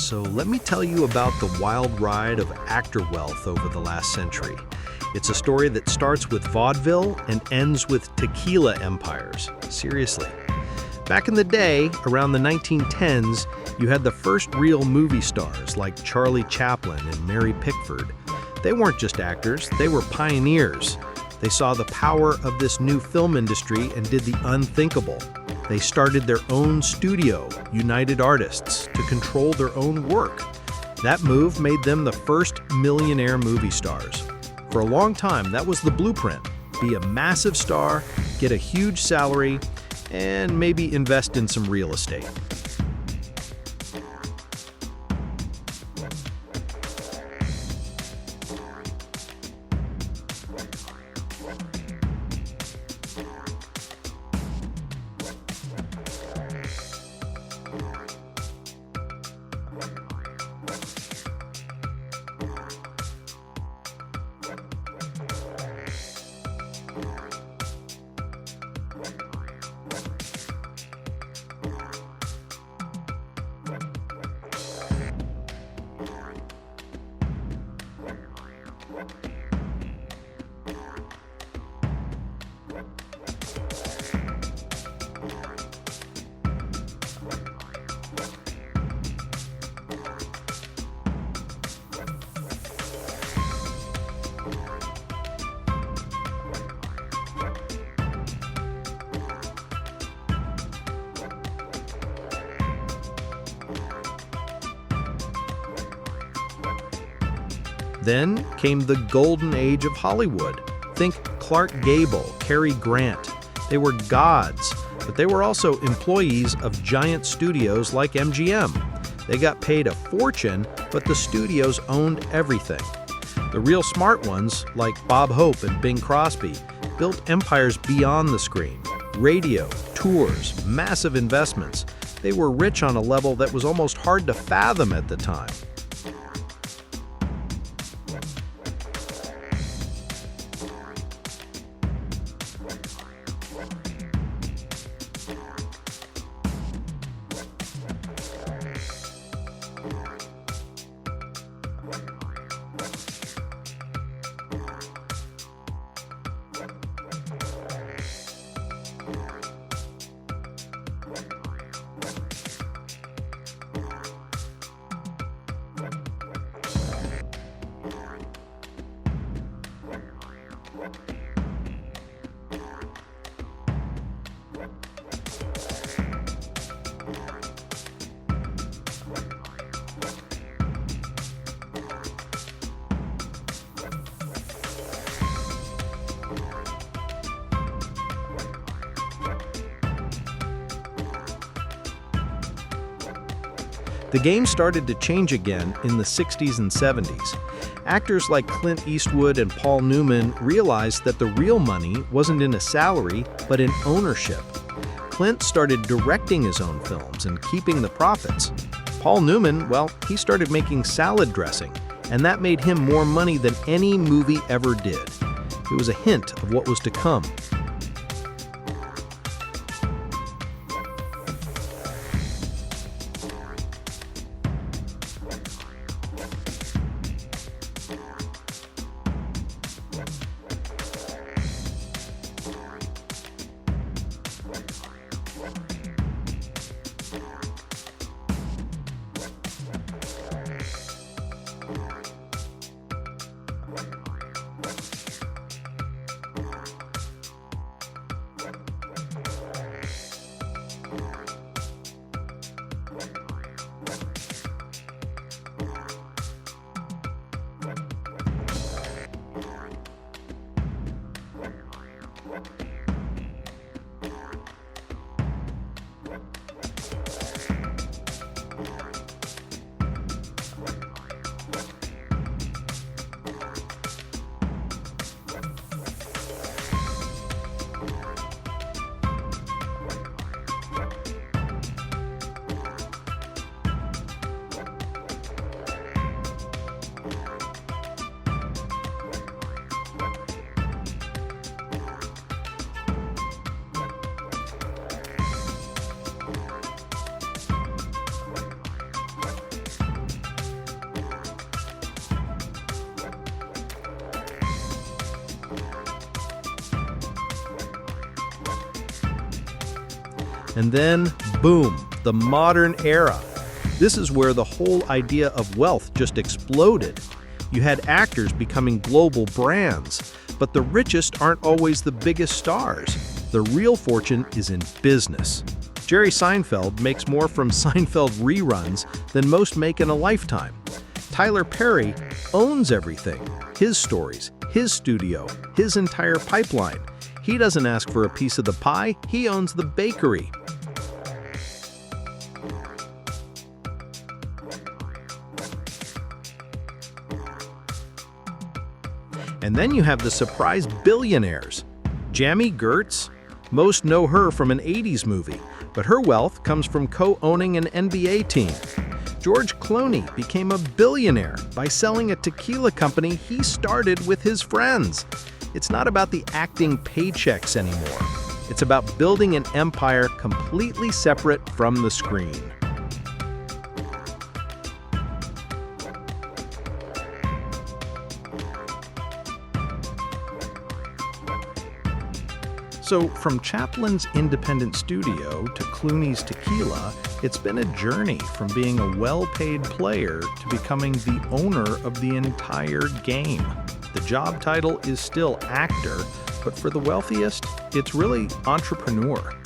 So let me tell you about the wild ride of actor wealth over the last century. It's a story that starts with vaudeville and ends with tequila empires. Seriously. Back in the day, around the 1910s, you had the first real movie stars like Charlie Chaplin and Mary Pickford. They weren't just actors, they were pioneers. They saw the power of this new film industry and did the unthinkable. They started their own studio, United Artists, to control their own work. That move made them the first millionaire movie stars. For a long time, that was the blueprint. Be a massive star, get a huge salary, and maybe invest in some real estate. Then came the golden age of Hollywood. Think Clark Gable, Cary Grant. They were gods, but they were also employees of giant studios like MGM. They got paid a fortune, but the studios owned everything. The real smart ones, like Bob Hope and Bing Crosby, built empires beyond the screen. Radio, tours, massive investments. They were rich on a level that was almost hard to fathom at the time. The game started to change again in the 60s and 70s. Actors like Clint Eastwood and Paul Newman realized that the real money wasn't in a salary, but in ownership. Clint started directing his own films and keeping the profits. Paul Newman, well, he started making salad dressing, and that made him more money than any movie ever did. It was a hint of what was to come. And then, boom, the modern era. This is where the whole idea of wealth just exploded. You had actors becoming global brands, but the richest aren't always the biggest stars. The real fortune is in business. Jerry Seinfeld makes more from Seinfeld reruns than most make in a lifetime. Tyler Perry owns everything. His stories, his studio, his entire pipeline. He doesn't ask for a piece of the pie, he owns the bakery. And then you have the surprise billionaires. Jamie Gertz? Most know her from an 80s movie, but her wealth comes from co-owning an NBA team. George Clooney became a billionaire by selling a tequila company he started with his friends. It's not about the acting paychecks anymore. It's about building an empire completely separate from the screen. So, from Chaplin's independent studio to Clooney's tequila, it's been a journey from being a well-paid player to becoming the owner of the entire game. The job title is still actor, but for the wealthiest, it's really entrepreneur.